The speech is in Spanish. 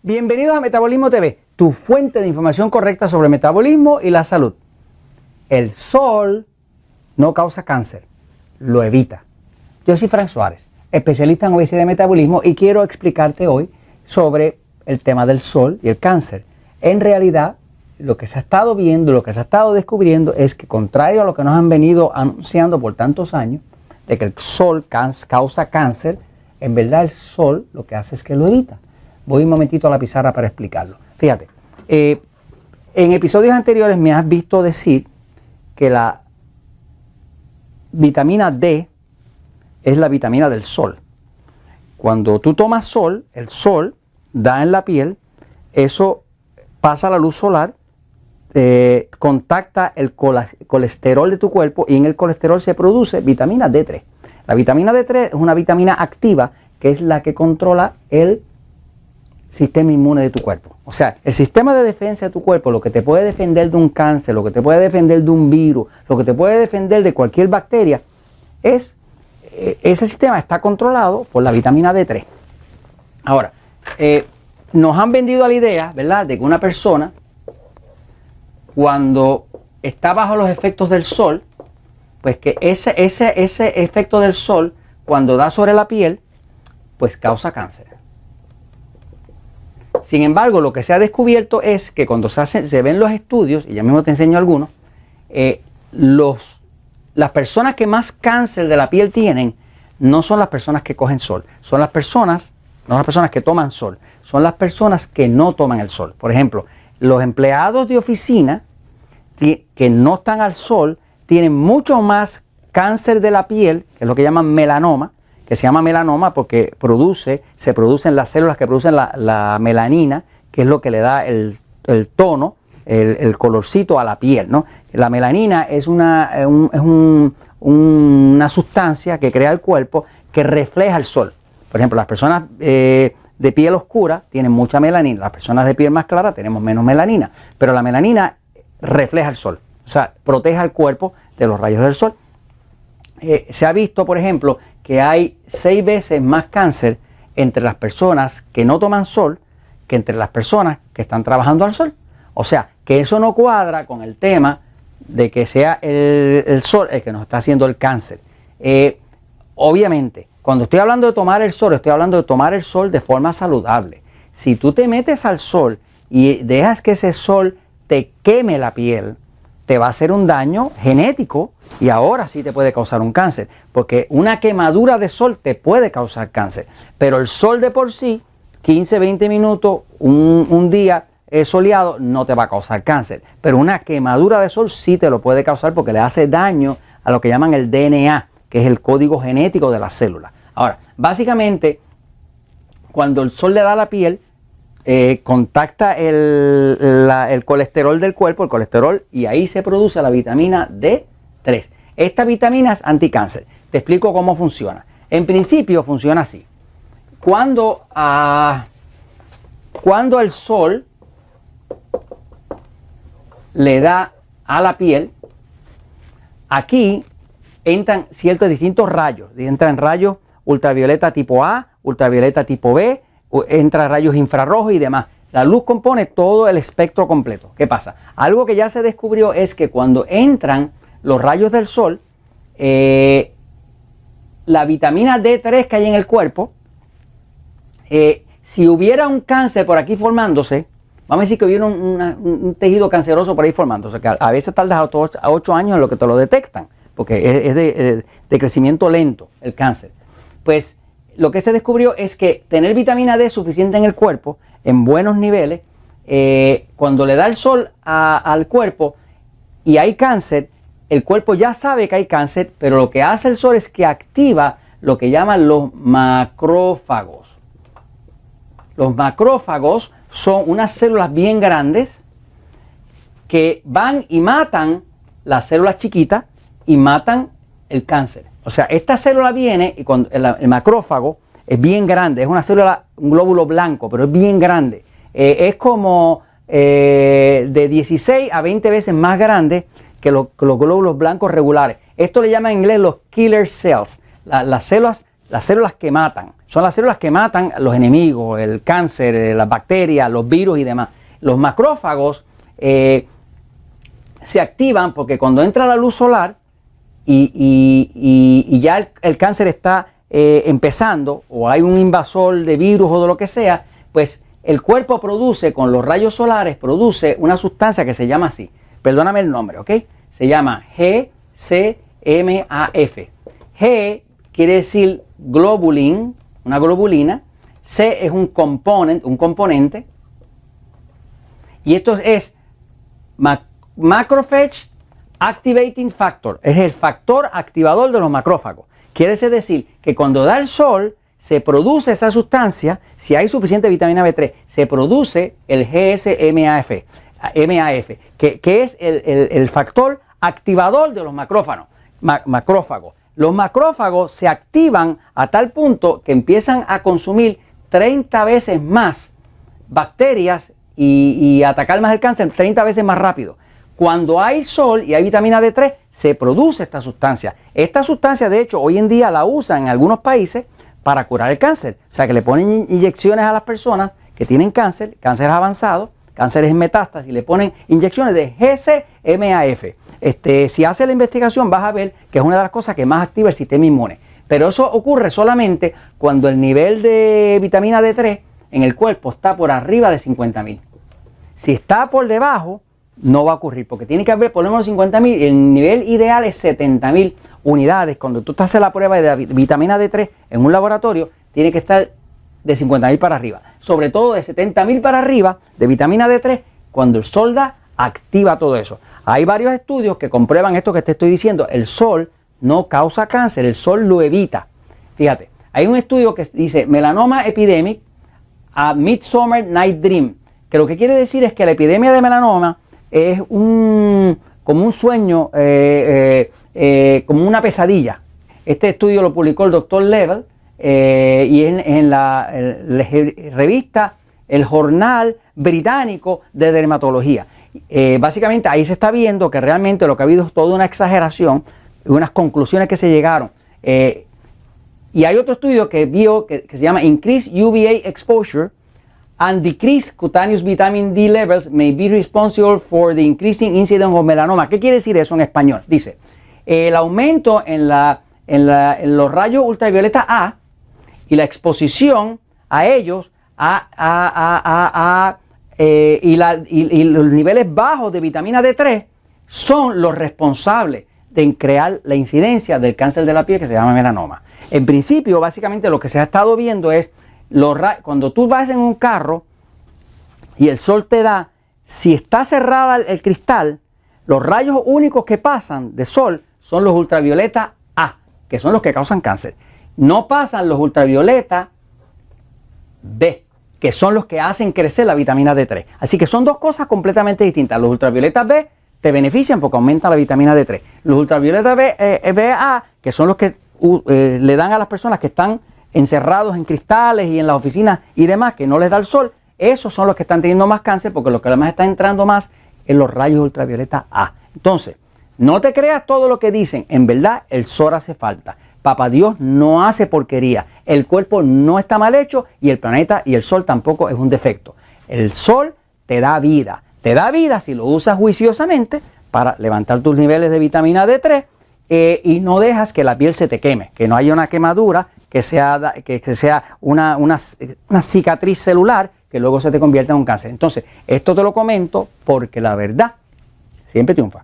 Bienvenidos a Metabolismo TV, tu fuente de información correcta sobre el metabolismo y la salud. El sol no causa cáncer, lo evita. Yo soy Frank Suárez, especialista en obesidad y metabolismo, y quiero explicarte hoy sobre el tema del sol y el cáncer. En realidad, lo que se ha estado viendo, lo que se ha estado descubriendo es que, contrario a lo que nos han venido anunciando por tantos años, de que el sol causa cáncer, en verdad el sol lo que hace es que lo evita. Voy un momentito a la pizarra para explicarlo. Fíjate, en episodios anteriores me has visto decir que la vitamina D es la vitamina del sol. Cuando tú tomas sol, el sol da en la piel, eso pasa a la luz solar, contacta el colesterol de tu cuerpo y en el colesterol se produce vitamina D3. La vitamina D3 es una vitamina activa que es la que controla el sistema inmune de tu cuerpo. O sea, el sistema de defensa de tu cuerpo, lo que te puede defender de un cáncer, lo que te puede defender de un virus, lo que te puede defender de cualquier bacteria, ese sistema está controlado por la vitamina D3. Ahora, nos han vendido la idea, ¿verdad?, de que una persona, cuando está bajo los efectos del sol, pues que ese efecto del sol, cuando da sobre la piel, pues causa cáncer. Sin embargo, lo que se ha descubierto es que cuando se ven los estudios, y ya mismo te enseño algunos, las personas que más cáncer de la piel tienen no son las personas que cogen sol, son las personas, no las personas que toman sol, son las personas que no toman el sol. Por ejemplo, los empleados de oficina que no están al sol tienen mucho más cáncer de la piel, que es lo que llaman melanoma, que se llama melanoma porque se producen las células que producen la melanina, que es lo que le da el tono, el colorcito a la piel, ¿no? La melanina es una sustancia que crea el cuerpo que refleja el sol. Por ejemplo, las personas de piel oscura tienen mucha melanina, las personas de piel más clara tenemos menos melanina, pero la melanina refleja el sol, o sea, protege al cuerpo de los rayos del sol. Se ha visto, por ejemplo, que hay 6 veces más cáncer entre las personas que no toman sol que entre las personas que están trabajando al sol. O sea, que eso no cuadra con el tema de que sea el sol el que nos está haciendo el cáncer. Obviamente, cuando estoy hablando de tomar el sol, estoy hablando de tomar el sol de forma saludable. Si tú te metes al sol y dejas que ese sol te queme la piel, te va a hacer un daño genético y ahora sí te puede causar un cáncer, porque una quemadura de sol te puede causar cáncer, pero el sol de por sí, 15, 20 minutos, un día soleado, no te va a causar cáncer, pero una quemadura de sol sí te lo puede causar porque le hace daño a lo que llaman el DNA, que es el código genético de la célula. Ahora, básicamente, cuando el sol le da a la piel, contacta el colesterol del cuerpo, el colesterol, y ahí se produce la vitamina D3. Esta vitamina es anticáncer. Te explico cómo funciona. En principio funciona así. Cuando el sol le da a la piel, aquí entran ciertos distintos rayos. Entran rayos ultravioleta tipo A, ultravioleta tipo B, entra rayos infrarrojos y demás. La luz compone todo el espectro completo. ¿Qué pasa? Algo que ya se descubrió es que cuando entran los rayos del sol, la vitamina D3 que hay en el cuerpo, si hubiera un cáncer por aquí formándose, vamos a decir que hubiera un tejido canceroso por ahí formándose, que a veces tarda a 8 años en lo que te lo detectan, porque es de crecimiento lento el cáncer. Pues lo que se descubrió es que tener vitamina D suficiente en el cuerpo, en buenos niveles, cuando le da el sol al cuerpo y hay cáncer, el cuerpo ya sabe que hay cáncer, pero lo que hace el sol es que activa lo que llaman los macrófagos. Los macrófagos son unas células bien grandes que van y matan las células chiquitas y matan el cáncer. O sea, esta célula viene y cuando el macrófago es bien grande, es una célula, un glóbulo blanco, pero es bien grande. Es como de 16 a 20 veces más grande que los glóbulos blancos regulares. Esto le llaman en inglés los killer cells, las células las células que matan. Son las células que matan los enemigos, el cáncer, las bacterias, los virus y demás. Los macrófagos se activan porque cuando entra la luz solar y ya el cáncer está empezando, o hay un invasor de virus o de lo que sea, pues el cuerpo produce, con los rayos solares, produce una sustancia que se llama así. Perdóname el nombre, ¿ok? Se llama GCMAF. G quiere decir globulin, una globulina. C es un componente. Y esto es Macrophage Activating Factor. Es el factor activador de los macrófagos. Quiere decir que cuando da el sol, se produce esa sustancia. Si hay suficiente vitamina B3, se produce el GSMAF, que es el factor activador de los macrófagos. Los macrófagos se activan a tal punto que empiezan a consumir 30 veces más bacterias y atacar más el cáncer 30 veces más rápido. Cuando hay sol y hay vitamina D3, se produce esta sustancia. Esta sustancia, de hecho, hoy en día la usan en algunos países para curar el cáncer. O sea, que le ponen inyecciones a las personas que tienen cáncer, cánceres avanzados, cánceres en metástasis, y le ponen inyecciones de GCMAF. Si haces la investigación vas a ver que es una de las cosas que más activa el sistema inmune. Pero eso ocurre solamente cuando el nivel de vitamina D3 en el cuerpo está por arriba de 50.000. Si está por debajo, no va a ocurrir, porque tiene que haber por lo menos 50.000 y el nivel ideal es 70.000 unidades. Cuando tú estás haciendo la prueba de vitamina D3 en un laboratorio, tiene que estar de 50.000 para arriba. Sobre todo de 70.000 para arriba de vitamina D3, cuando el sol da, activa todo eso. Hay varios estudios que comprueban esto que te estoy diciendo. El sol no causa cáncer, el sol lo evita. Fíjate, hay un estudio que dice Melanoma Epidemic a Midsummer Night Dream, que lo que quiere decir es que la epidemia de melanoma es como un sueño, como una pesadilla. Este estudio lo publicó el Dr. Level y en la revista El Jornal Británico de Dermatología. Básicamente ahí se está viendo que realmente lo que ha habido es toda una exageración, unas conclusiones que se llegaron. Y hay otro estudio que vio que se llama Increased UVA Exposure and Decreased Cutaneous Vitamin D Levels may be responsible for the increasing incidence of melanoma. ¿Qué quiere decir eso en español? Dice, el aumento en los rayos ultravioleta A y la exposición a ellos y los niveles bajos de vitamina D3 son los responsables de crear la incidencia del cáncer de la piel que se llama melanoma. En principio, básicamente lo que se ha estado viendo es cuando tú vas en un carro y el sol te da, si está cerrada el cristal, los rayos únicos que pasan de sol son los ultravioleta A, que son los que causan cáncer. No pasan los ultravioleta B, que son los que hacen crecer la vitamina D3. Así que son dos cosas completamente distintas. Los ultravioletas B te benefician porque aumentan la vitamina D3. Los ultravioletas BA, que son los que le dan a las personas que están encerrados en cristales y en las oficinas y demás, que no les da el sol, esos son los que están teniendo más cáncer porque lo que además está entrando más en los rayos ultravioleta A. Entonces, no te creas todo lo que dicen. En verdad, el sol hace falta. Papá Dios no hace porquería. El cuerpo no está mal hecho y el planeta y el sol tampoco es un defecto. El sol te da vida. Te da vida si lo usas juiciosamente para levantar tus niveles de vitamina D3 y no dejas que la piel se te queme, que no haya una quemadura, que sea una cicatriz celular que luego se te convierta en un cáncer. Entonces, esto te lo comento porque la verdad siempre triunfa.